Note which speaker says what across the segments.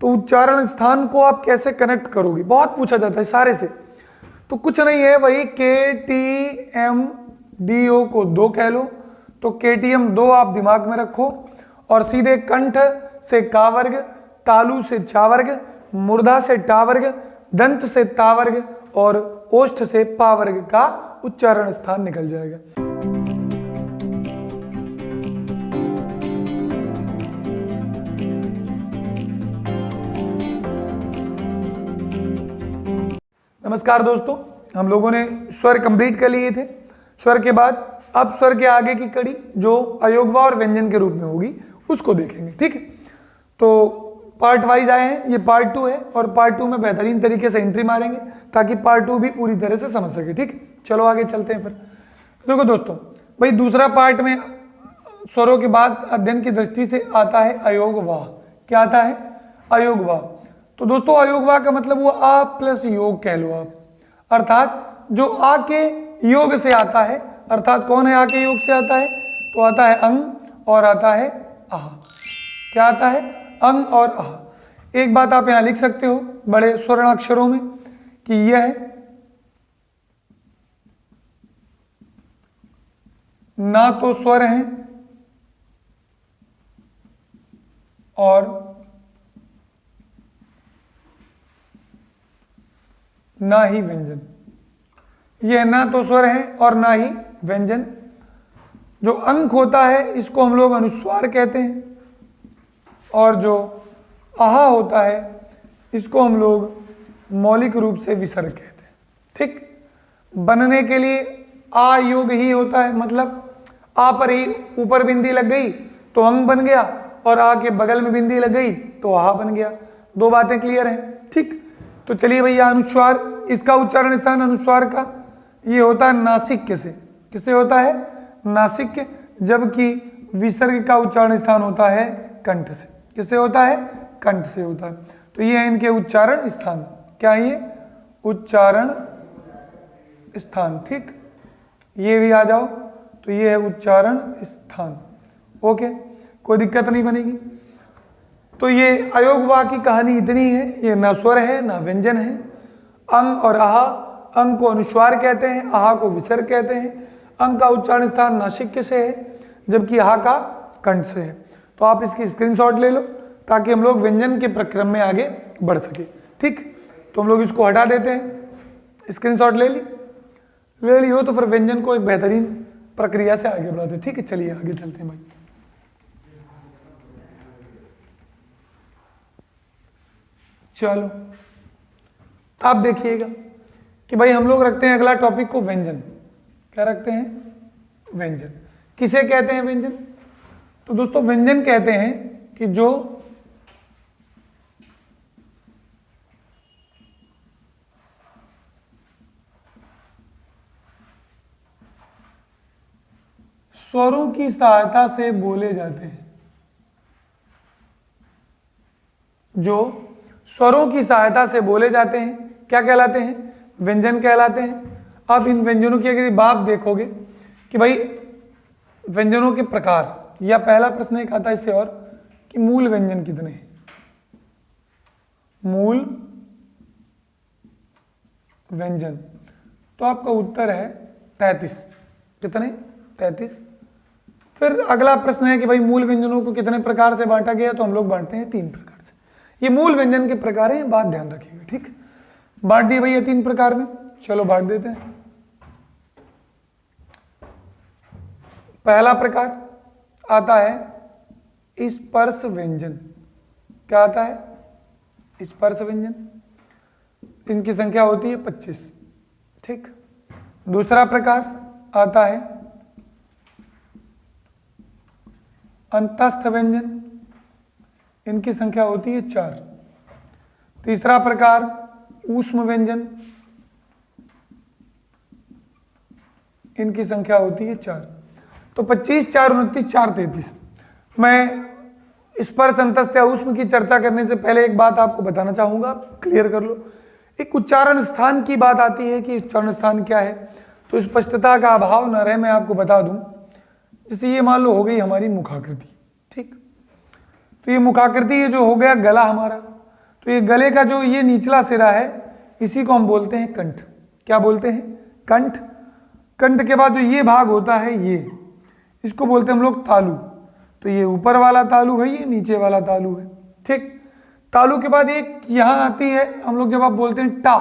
Speaker 1: तो उच्चारण स्थान को आप कैसे कनेक्ट करोगे, बहुत पूछा जाता है सारे से। तो कुछ नहीं है, वही KTMDO को 2 कह लो, तो KTM 2 आप दिमाग में रखो और सीधे कंठ से का वर्ग, तालु से चा वर्ग, मूर्धा से टा वर्ग, दंत से ता वर्ग और ओष्ठ से पा वर्ग का उच्चारण स्थान निकल जाएगा। नमस्कार दोस्तों, हम लोगों ने स्वर कंप्लीट कर लिए थे। स्वर के बाद अब स्वर के आगे की कड़ी जो अयोगवा और व्यंजन के रूप में होगी उसको देखेंगे। ठीक है, तो पार्ट वाइज आए हैं, ये पार्ट 2 है और पार्ट 2 में बेहतरीन तरीके से एंट्री मारेंगे ताकि पार्ट 2 भी पूरी तरह से समझ सके। ठीक है, चलो आगे चलते हैं। फिर देखो दोस्तों, भाई दूसरा पार्ट में स्वरों के बाद अध्ययन की दृष्टि से आता है अयोगवाह। क्या आता है? अयोगवाह। तो दोस्तों अयोगवाह का मतलब वो आ प्लस योग कह लो आप, अर्थात जो आ के योग से आता है। अर्थात कौन है आ के योग से आता है? तो आता है अंग और आता है आह। क्या आता है? अंग और आह। एक बात आप यहां लिख सकते हो बड़े स्वर्ण अक्षरों में कि यह ना तो स्वर हैं और ना ही व्यंजन। यह ना तो स्वर है और ना ही व्यंजन। जो अंक होता है इसको हम लोग अनुस्वार कहते हैं और जो आहा होता है इसको हम लोग मौलिक रूप से विसर्ग कहते हैं। ठीक, बनने के लिए आ योग ही होता है, मतलब आ पर ही ऊपर बिंदी लग गई तो अंग बन गया और आ के बगल में बिंदी लग गई तो आहा बन गया। 2 बातें क्लियर हैं। ठीक, तो चलिए भैया अनुस्वार, इसका उच्चारण स्थान अनुस्वार का ये होता है नासिक से। किससे होता है? नासिक। जबकि विसर्ग का उच्चारण स्थान होता है कंठ से। किससे होता है? कंठ से होता है। तो ये है इनके उच्चारण स्थान। क्या है ये? उच्चारण स्थान। ठीक, ये भी आ जाओ, तो ये है उच्चारण स्थान। ओके, कोई दिक्कत नहीं बनेगी। तो ये अयोगवाह की कहानी इतनी है, ये ना स्वर है ना व्यंजन है। अंग और आहा, अंग को अनुस्वार कहते हैं, आहा को विसर्ग कहते हैं। अंग का उच्चारण स्थान नासिक से है जबकि आहा का कंठ से है। तो आप इसकी स्क्रीनशॉट ले लो ताकि हम लोग व्यंजन के प्रक्रम में आगे बढ़ सके। ठीक, तो हम लोग इसको हटा देते हैं। स्क्रीनशॉट ले ली हो तो फिर व्यंजन को एक बेहतरीन प्रक्रिया से आगे बढ़ाते हैं। ठीक है, चलिए आगे चलते हैं भाई। चलो आप देखिएगा कि भाई हम लोग रखते हैं अगला टॉपिक को व्यंजन। क्या रखते हैं? व्यंजन। किसे कहते हैं व्यंजन? तो दोस्तों व्यंजन कहते हैं कि जो स्वरों की सहायता से बोले जाते हैं। जो स्वरों की सहायता से बोले जाते हैं क्या कहलाते हैं? व्यंजन कहलाते हैं। अब इन व्यंजनों की अगर बात देखोगे कि भाई व्यंजनों के प्रकार, या पहला प्रश्न एक आता है इससे और कि मूल व्यंजन कितने हैं? मूल व्यंजन, तो आपका उत्तर है 33। कितने? 33। फिर अगला प्रश्न है कि भाई मूल व्यंजनों को कितने प्रकार से बांटा गया? तो हम लोग बांटते हैं 3 प्रकार से। ये मूल व्यंजन के प्रकार हैं, बात ध्यान रखिएगा। ठीक, बांट दिए भैया 3 प्रकार में। चलो बांट देते हैं। पहला प्रकार आता है स्पर्श व्यंजन। क्या आता है? स्पर्श व्यंजन। इनकी संख्या होती है 25। ठीक, दूसरा प्रकार आता है अंतस्थ व्यंजन। इनकी संख्या होती है 4। तीसरा प्रकार ऊष्म व्यंजन। इनकी संख्या होती है 4। तो 25, 4, 29, 4, 33। मैं स्पर्श, अंतस्थ या ऊष्म की चर्चा करने से पहले एक बात आपको बताना चाहूंगा, क्लियर कर लो। एक उच्चारण स्थान की बात आती है कि उच्चारण स्थान क्या है, तो स्पष्टता का अभाव न रहे मैं आपको बता दूं। जैसे ये मान लो हो गई हमारी मुखाकृति। ठीक, तो ये मुखाकृति ये जो हो गया गला हमारा, तो ये गले का जो ये निचला सिरा है इसी को हम बोलते हैं कंठ। क्या बोलते हैं? कंठ। कंठ के बाद जो ये भाग होता है ये, इसको बोलते हैं हम लोग तालु। तो ये ऊपर वाला तालु है, ये नीचे वाला तालु है। ठीक। तालु के बाद एक यहाँ आती है, हम लोग जब आप बोलते हैं टा,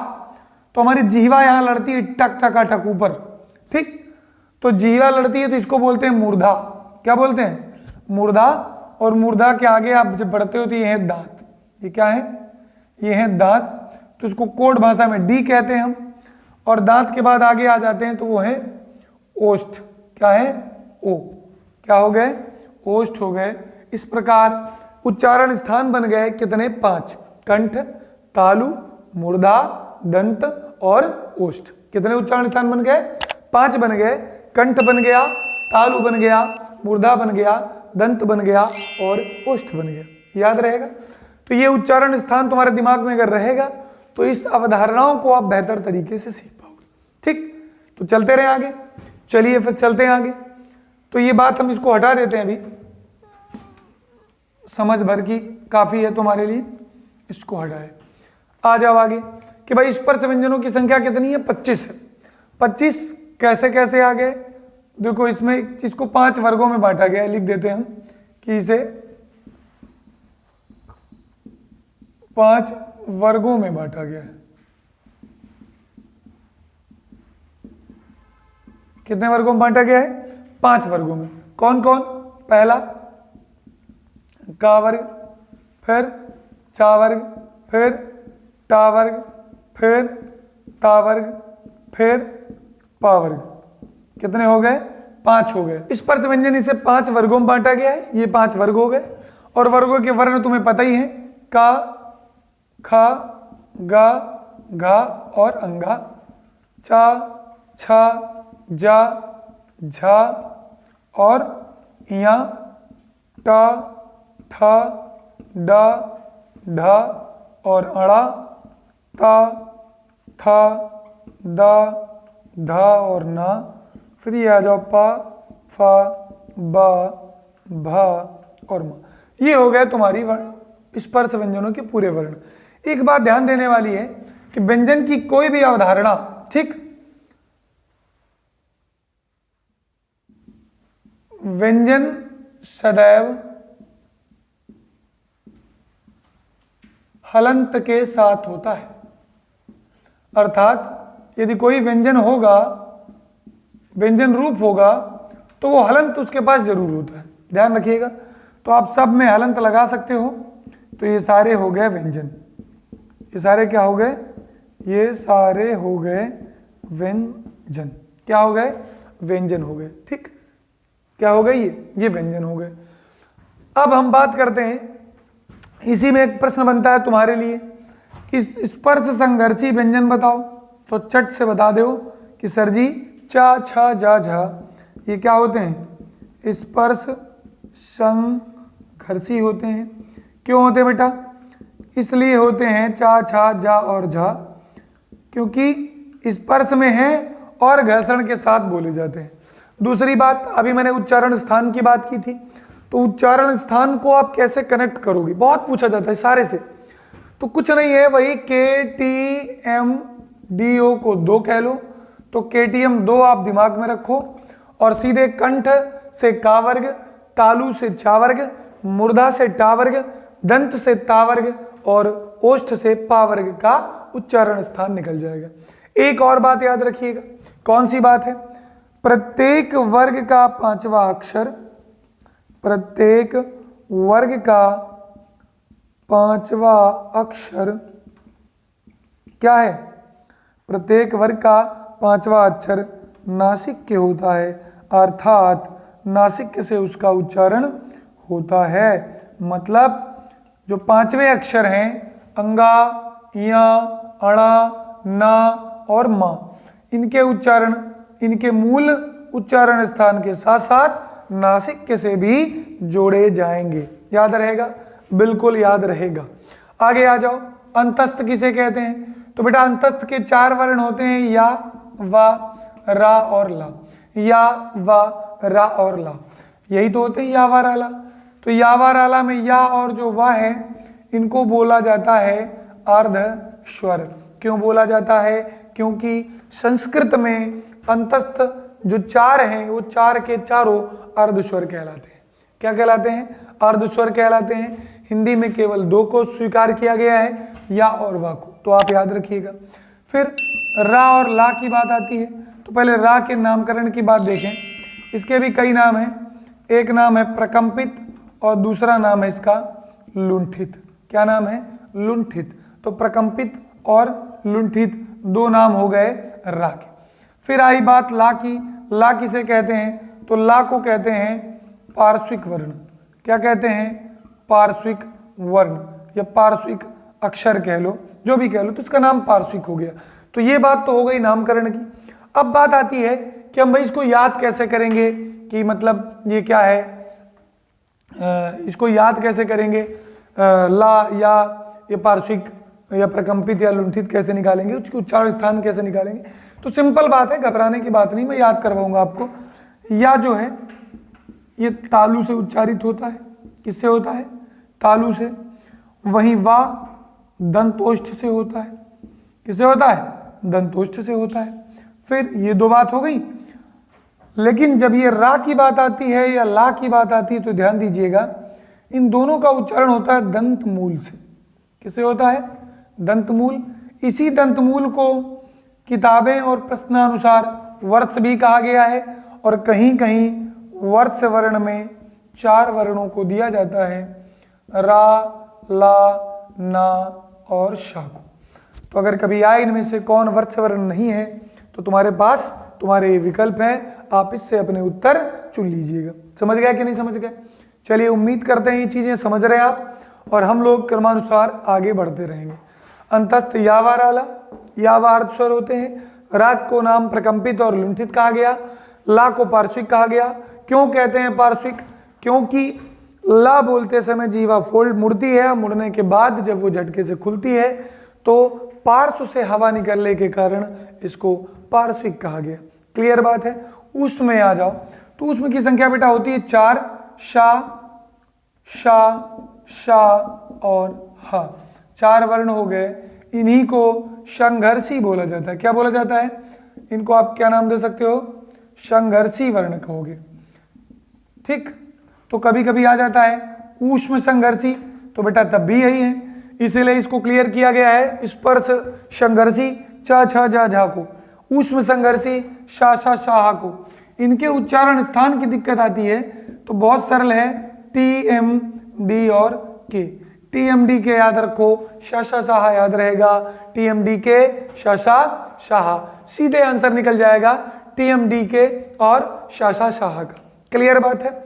Speaker 1: तो हमारी जिह्वा यहाँ लड़ती है टक टकाटक ऊपर। ठीक। तो जिह्वा लड़ती है तो इसको बोलते हैं मूर्धा। क्या बोलते हैं? मूर्धा। और मूर्धा के आगे आप जब बढ़ते हो तो ये है दांत। ये क्या है? ये है दांत। तो इसको कोड भाषा में डी कहते हैं हम। और दांत के बाद आगे आ जाते हैं तो वो है ओष्ठ। क्या है? ओ। क्या हो गए? ओष्ठ हो गए। इस प्रकार उच्चारण स्थान बन गए कितने? 5। कंठ, तालु, मूर्धा, दंत और ओष्ठ। कितने उच्चारण स्थान बन गए? 5 बन गए। कंठ बन गया, तालु बन गया, मूर्धा बन गया, दंत बन गया और ओष्ठ बन गया। याद रहेगा? तो ये उच्चारण स्थान तुम्हारे दिमाग में अगर रहेगा तो इस अवधारणाओं को आप बेहतर तरीके से सीख पाओगे। ठीक। तो चलते रहे आगे। चलिए फिर चलते हैं आगे। तो ये बात हम इसको हटा देते हैं, अभी समझ भर की काफी है तुम्हारे लिए, इसको हटाए। आ जाओ आगे कि भाई स्पर्श व्यंजनों की संख्या कितनी है? 25 है। 25 कैसे कैसे आ गए? देखो इसमें इसको 5 वर्गों में बांटा गया है। लिख देते हैं हम कि इसे 5 वर्गों में बांटा गया है। कितने वर्गों में बांटा गया है? 5 वर्गों में। कौन कौन? पहला का वर्ग, फिर चा वर्ग, फिर टा वर्ग, फिर ता वर्ग, फिर पा वर्ग। कितने हो गए? 5 हो गए। स्पर्श व्यंजन इसे 5 वर्गों में बांटा गया है। ये 5 वर्ग हो गए। और वर्गों के वर्ण तुम्हें पता ही है, का, खा, गा, घा और अंगा। चा, छा, जा, झा और या, टा, ठा, डा, ढा और अड़ा। ता, था, दा, धा और ना। फिर ये आ जाओ पा, फा, बा, भा और मा। ये हो गए तुम्हारी स्पर्श व्यंजनों के पूरे वर्ण। एक बात ध्यान देने वाली है कि व्यंजन की कोई भी अवधारणा, ठीक, व्यंजन सदैव हलंत के साथ होता है। अर्थात यदि कोई व्यंजन होगा, व्यंजन रूप होगा, तो वो हलंत उसके पास जरूर होता है। ध्यान रखिएगा। तो आप सब में हलंत लगा सकते हो। तो ये सारे हो गए व्यंजन। ये सारे क्या हो गए? ये सारे हो गए व्यंजन। क्या हो गए? व्यंजन हो गए। ठीक। क्या हो गए? ये व्यंजन हो गए। अब हम बात करते हैं, इसी में एक प्रश्न बनता है तुम्हारे लिए कि स्पर्श संघर्षी व्यंजन बताओ। तो चट से बता दो कि सर जी चा, छा, जा, झा ये क्या होते हैं? स्पर्श संघर्षी होते हैं। क्यों होते हैं बेटा? इसलिए होते हैं चा, छा, जा और झा क्योंकि स्पर्श में है और घर्षण के साथ बोले जाते हैं। दूसरी बात, अभी मैंने उच्चारण स्थान की बात की थी, तो उच्चारण स्थान को आप कैसे कनेक्ट करोगे? बहुत पूछा जाता है सारे से। तो कुछ नहीं है, वही के टी एम डी ओ को 2 कह लो। तो के टी एम 2 आप दिमाग में रखो और सीधे कंठ से का वर्ग, तालु से चा वर्ग, मूर्धा से टा वर्ग, दंत से ता वर्ग और ओष्ठ से पा वर्ग का उच्चारण स्थान निकल जाएगा। एक और बात याद रखिएगा। कौन सी बात है? प्रत्येक वर्ग का 5वां अक्षर, प्रत्येक वर्ग का 5वां अक्षर क्या है? प्रत्येक वर्ग का 5वां अक्षर नासिक्य होता है, अर्थात नासिक्य से उसका उच्चारण होता है। मतलब जो 5वें अक्षर हैं अंगा, या, अणा, ना और मा, इनके उच्चारण, इनके मूल उच्चारण स्थान के साथ साथ नासिक्य से भी जोड़े जाएंगे। याद रहेगा? बिल्कुल याद रहेगा। आगे आ जाओ। अंतस्थ किसे कहते हैं? तो बेटा अंतस्थ के 4 वर्ण होते हैं, या, वा, रा और ला। या, वा, रा और ला, यही तो होते हैं या, वा, रा, ला। तो या, वा, रा, ला में या और जो वा है इनको बोला जाता है अर्ध स्वर। क्यों बोला जाता है? क्योंकि संस्कृत में अंतस्थ जो चार हैं वो चार के चारों अर्ध स्वर कहलाते हैं। क्या कहलाते हैं? अर्ध स्वर कहलाते हैं। हिंदी में केवल दो को स्वीकार किया गया है, या और वा को, तो आप याद रखिएगा। फिर रा और ला की बात आती है, तो पहले रा के नामकरण की बात देखें। इसके भी कई नाम हैं। एक नाम है प्रकंपित और दूसरा नाम है इसका लुंठित। क्या नाम है? लुंठित। तो प्रकंपित और लुंठित दो नाम हो गए रा के। फिर आई बात ला की। ला किसे कहते हैं? तो ला को कहते हैं पार्श्विक वर्ण। क्या कहते हैं? पार्श्विक वर्ण या पार्श्विक अक्षर कह लो, जो भी कह लो, तो इसका नाम पार्श्विक हो गया। तो ये बात तो हो गई नामकरण की। अब बात आती है कि हम भाई इसको याद कैसे करेंगे, कि मतलब ये क्या है, इसको याद कैसे करेंगे, ला या ये पार्श्विक या प्रकंपित या लुंठित कैसे निकालेंगे, उसके उच्चारण स्थान कैसे निकालेंगे। तो सिंपल बात है, घबराने की बात नहीं, मैं याद करवाऊंगा आपको। या जो है ये तालु से उच्चारित होता है। किससे होता है? तालु से। वहीं वा दंतोष्ठ से होता है। किससे होता है? दंतोष्ठ से होता है। फिर ये दो बात हो गई। लेकिन जब ये रा की बात आती है या ला की बात आती है तो ध्यान दीजिएगा, इन दोनों का उच्चारण होता है दंत मूल से। किससे होता है? दंत मूल। इसी दंत मूल को किताबें और प्रश्नानुसार वर्ष भी कहा गया है, और कहीं कहीं वर्ष वर्ण में चार वर्णों को दिया जाता है, रा, ला, ना और शा को। तो अगर कभी आए इनमें से कौन वर्ष वर्ण नहीं है, तो तुम्हारे पास तुम्हारे विकल्प हैं, आप इससे अपने उत्तर चुन लीजिएगा। समझ गया कि नहीं समझ गए? चलिए, उम्मीद करते हैं ये चीजें समझ रहे हैं आप, और हम लोग क्रमानुसार आगे बढ़ते रहेंगे। अंतस्थ यावा राला, यावा अर्ध स्वर होते हैं। राग को नाम प्रकंपित और लुंठित कहा गया। ला को पार्श्विक कहा गया। क्यों कहते हैं पार्श्विक? क्योंकि ला बोलते समय जीवा फोल्ड मुड़ती है, मुड़ने के बाद जब वो झटके से खुलती है तो पार्श्व से हवा निकलने के कारण इसको पार्श्विक कहा गया। क्लियर बात है? उसमें आ जाओ, तो उसमें की संख्या बेटा होती है 4, शा, शा, शा और हा। 4 वर्ण हो गए। इन्हीं को संघर्षी बोला जाता है। क्या बोला जाता है? इनको आप क्या नाम दे सकते हो? संघर्षी वर्ण कहोगे। ठीक, तो कभी कभी आ जाता है ऊष्म संघर्षी, तो बेटा तब भी यही है, इसीलिए इसको क्लियर किया गया है। स्पर्श संघर्षी च छ झ झा को, ऊष्म संघर्षी शा शा शाह को। इनके उच्चारण स्थान की दिक्कत आती है, तो बहुत सरल है, टी एम डी और के। टी एम डी के याद रखो, शा शा शाह याद रहेगा, टी एम डी के शा शा शाह, सीधे आंसर निकल जाएगा टी एम डी के और शा शा शाह का। क्लियर बात है?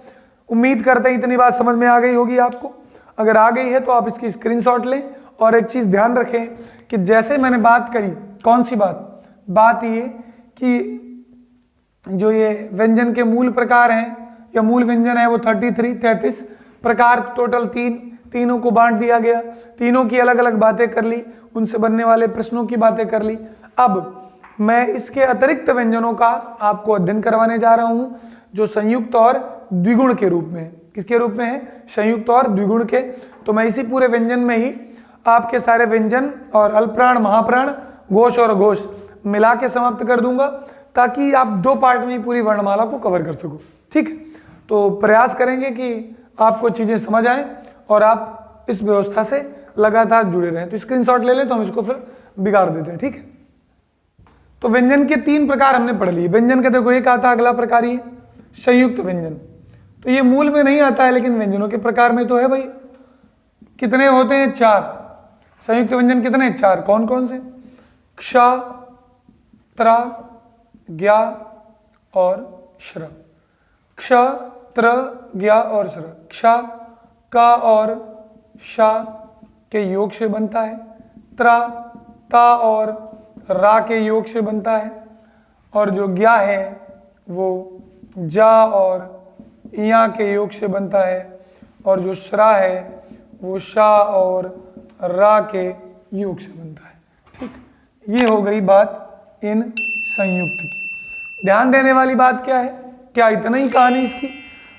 Speaker 1: उम्मीद करते हैं इतनी बात समझ में आ गई होगी आपको। अगर आ गई है तो आप इसकी स्क्रीनशॉट लें, और एक चीज ध्यान रखें कि जैसे मैंने बात करी, कौन सी बात ये कि जो ये व्यंजन के मूल प्रकार हैं या मूल व्यंजन है वो 33 प्रकार, टोटल तीनों को बांट दिया गया। तीनों की अलग अलग बातें कर ली, उनसे बनने वाले प्रश्नों की बातें कर ली। अब मैं इसके अतिरिक्त व्यंजनों का आपको अध्ययन करवाने जा रहा हूं, जो संयुक्त और द्विगुण के रूप में है। किसके रूप में है? संयुक्त और द्विगुण के। तो मैं इसी पूरे व्यंजन में ही आपके सारे व्यंजन और अल्पप्राण, महाप्राण, घोष और घोष मिला के समाप्त कर दूंगा, ताकि आप 2 पार्ट में ही पूरी वर्णमाला को कवर कर सको। ठीक, तो प्रयास करेंगे कि आपको चीजें समझ आए और आप इस व्यवस्था से लगातार जुड़े रहें। तो स्क्रीनशॉट ले लें, तो हम इसको फिर बिगाड़ देते हैं। ठीक है, तो व्यंजन के 3 प्रकार हमने पढ़ लिए। व्यंजन का देखो एक आता, अगला प्रकार ही संयुक्त व्यंजन। तो ये मूल में नहीं आता है, लेकिन व्यंजनों के प्रकार में तो है भाई। कितने होते हैं? 4 संयुक्त व्यंजन। कितने? 4। कौन कौन से? क्ष, त्र, ज्ञा और श्र। क्ष, त्र, ज्ञा और श्र। क्ष का और शा के योग से बनता है। त्र ता और रा के योग से बनता है। और जो ज्ञा है वो जा और या के योग से बनता है। और जो श्रा है वो शा और रा के योग से बनता है। ठीक, ये हो गई बात इन संयुक्त की। ध्यान देने वाली बात क्या है? क्या इतना ही कहानी इसकी?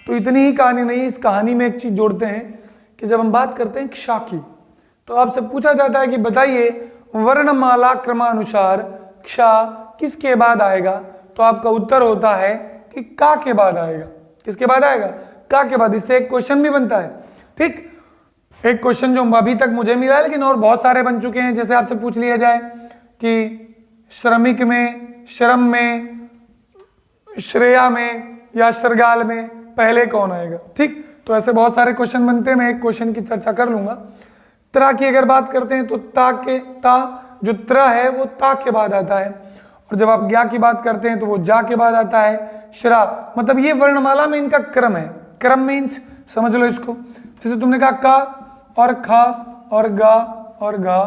Speaker 1: तो इतनी ही कहानी नहीं, इस कहानी में एक चीज जोड़ते हैं कि जब हम बात करते हैं क्ष की, तो आपसे पूछा जाता है कि बताइए वर्णमाला क्रमानुसार क्ष किसके बाद आएगा, तो आपका उत्तर होता है कि का के बाद आएगा। किसके बाद आएगा? का के बाद। इससे एक क्वेश्चन भी बनता है। ठीक, एक क्वेश्चन जो अभी तक मुझे मिला है, लेकिन और बहुत सारे बन चुके हैं। जैसे आपसे पूछ लिया जाए कि श्रमिक में, श्रम में, श्रेया में या श्रृगाल में पहले कौन आएगा। ठीक, तो ऐसे बहुत सारे क्वेश्चन बनते हैं। मैं एक क्वेश्चन की चर्चा कर लूंगा। त्रा की अगर बात करते हैं तो ता जो त्र है वो ता के बाद आता है, और जब आप ज्ञा की बात करते हैं तो वो जा के बाद आता है। श्रा मतलब ये वर्णमाला में इनका क्रम है। क्रम मीन्स समझ लो इसको, जैसे तुमने कहा का और खा और गा और गा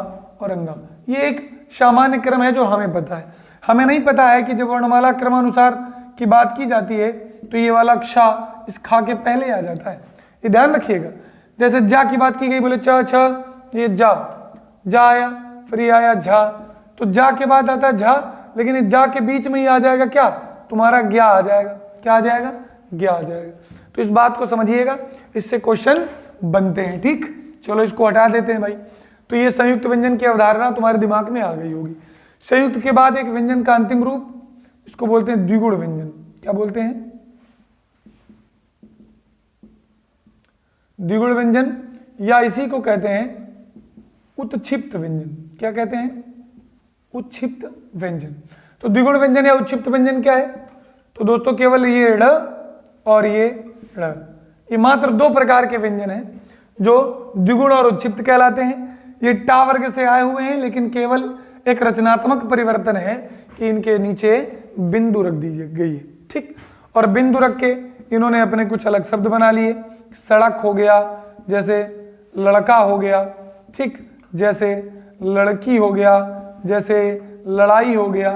Speaker 1: और अंगा, ये एक सामान्य क्रम है जो हमें पता है। हमें नहीं पता है कि जब वर्णमाला क्रमानुसार की बात की जाती है तो ये वाला क्षा इस खा के पहले आ जाता है, ये ध्यान रखिएगा। जैसे जा की बात की गई, बोले च छ, ये जा आया, फिर ये आया झा, तो जा के बाद आता है झा, लेकिन इस जा के बीच में ही आ जाएगा क्या, तुम्हारा ज्ञा आ जाएगा। क्या आ जाएगा? ज्ञा आ जाएगा। तो इस बात को समझिएगा, इससे क्वेश्चन बनते हैं। ठीक, चलो इसको हटा देते हैं भाई। तो ये संयुक्त व्यंजन की अवधारणा तुम्हारे दिमाग में आ गई होगी। संयुक्त के बाद एक व्यंजन का अंतिम रूप, इसको बोलते हैं द्विगुण व्यंजन। क्या बोलते हैं? द्विगुण व्यंजन, या इसी को कहते हैं उत्क्षिप्त व्यंजन। क्या कहते हैं? उत्क्षिप्त व्यंजन। तो द्विगुण व्यंजन या उत्क्षिप्त व्यंजन क्या है? तो दोस्तों केवल ये ड़ और ये ड़, ये मात्र दो प्रकार के व्यंजन हैं जो द्विगुण और उत्क्षिप्त कहलाते हैं। ये टा वर्ग से आए हुए हैं, लेकिन केवल एक रचनात्मक परिवर्तन है कि इनके नीचे बिंदु रख दी गई है। ठीक, और बिंदु रख के इन्होंने अपने कुछ अलग शब्द बना लिए। सड़क हो गया, जैसे लड़का हो गया, ठीक, जैसे लड़की हो गया, जैसे लड़ाई हो गया।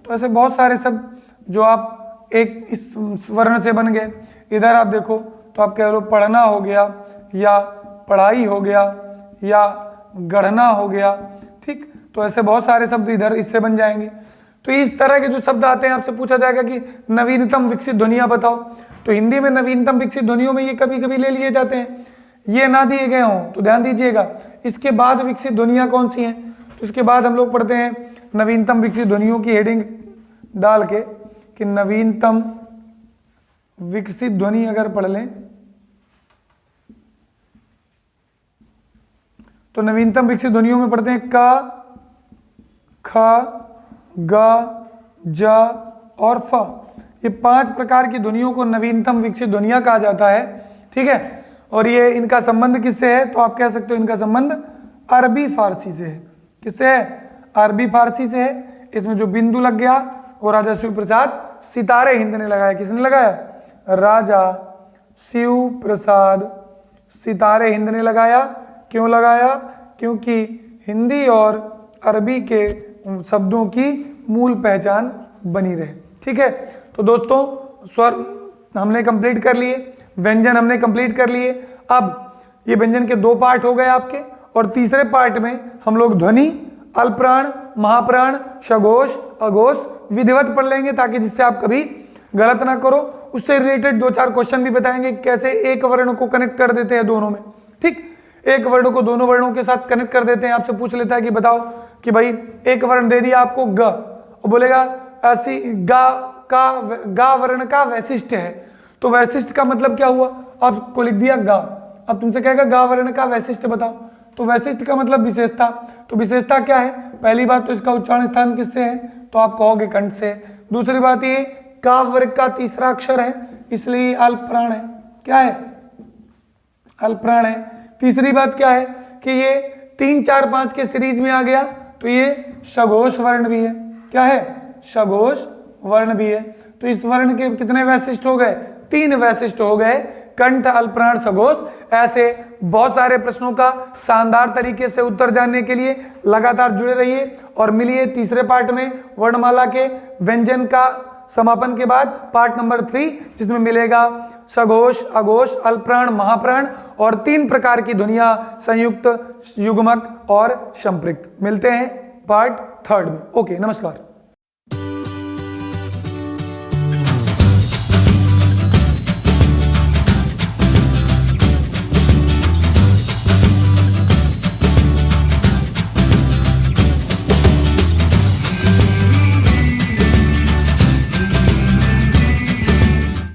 Speaker 1: तो ऐसे बहुत सारे शब्द जो आप एक इस वर्ण से बन गए। इधर आप देखो तो आप कह लो पढ़ना हो गया, या पढ़ाई हो गया, या गढ़ना हो गया। ठीक, तो ऐसे बहुत सारे शब्द इधर इससे बन जाएंगे। तो इस तरह के जो शब्द आते हैं, आपसे पूछा जाएगा कि नवीनतम विकसित ध्वनियां बताओ, तो हिंदी में नवीनतम विकसित ध्वनियों में ये कभी कभी ले लिए जाते हैं। ये ना दिए गए हों तो ध्यान दीजिएगा, इसके बाद विकसित ध्वनियां कौन सी हैं, तो इसके बाद हम लोग पढ़ते हैं नवीनतम विकसित ध्वनियों की हेडिंग डाल के कि नवीनतम विकसित ध्वनि अगर पढ़ लें तो नवीनतम विकसित ध्वनियों में पढ़ते हैं का, खा, गा, जा और फा। ये 5 प्रकार की ध्वनियों को नवीनतम विकसित ध्वनियां कहा जाता है। ठीक है, और ये इनका संबंध किससे है, तो आप कह सकते हो इनका संबंध अरबी फारसी से है। किससे है? अरबी फारसी से है। इसमें जो बिंदु लग गया वो राजा शिव प्रसाद सितारे हिंद ने लगाया। किसने लगाया? राजा शिव प्रसाद सितारे हिंद ने लगाया। क्यों लगाया? क्योंकि हिंदी और अरबी के शब्दों की मूल पहचान बनी रहे। ठीक है, तो दोस्तों स्वर हमने कंप्लीट कर लिए, व्यंजन हमने कंप्लीट कर लिए। अब ये व्यंजन के 2 पार्ट हो गए आपके, और तीसरे पार्ट में हम लोग ध्वनि, अल्पप्राण, महाप्राण, सघोष, अघोष विधिवत पढ़ लेंगे, ताकि जिससे आप कभी गलत ना करो। उससे रिलेटेड 2-4 क्वेश्चन भी बताएंगे, कैसे एक वर्ण को कनेक्ट कर देते हैं दोनों में। ठीक, एक वर्ण को दोनों वर्णों के साथ कनेक्ट कर देते हैं। आपसे पूछ लेता है कि बताओ कि भाई एक वर्ण दे दिया आपको ग, और बोलेगा ऐसी गा वर्ण का वैशिष्ट है, तो वैशिष्ट का मतलब क्या हुआ, आपको लिख दिया गा। अब तुमसे कहेगा गा वर्ण का वैशिष्ट बताओ, तो वैशिष्ट का मतलब विशेषता। तो विशेषता क्या है? पहली बात तो इसका उच्चारण स्थान किससे है, तो आप कहोगे कंठ से। दूसरी बात ये का वर्ग का तीसरा अक्षर है, इसलिए अल्पप्राण है। क्या है? अल्पप्राण है। तीसरी बात क्या है कि ये 3, 4, 5 के सीरीज में आ गया, तो ये सघोष वर्ण भी है। क्या है? सघोष वर्ण भी है। तो इस वर्ण के कितने वैशिष्ट हो गए? 3 वैशिष्ट हो गए, कंठ, अल्पप्राण, सघोष। ऐसे बहुत सारे प्रश्नों का शानदार तरीके से उत्तर जानने के लिए लगातार जुड़े रहिए और मिलिए तीसरे पार्ट में वर्णमाला के व्यंजन का समापन के बाद पार्ट नंबर 3, जिसमें मिलेगा सघोष, अघोष, अल्पप्राण, महाप्राण और 3 प्रकार की ध्वनियां, संयुक्त, युग्मक और संपृक्त। मिलते हैं पार्ट 3 में। ओके, नमस्कार।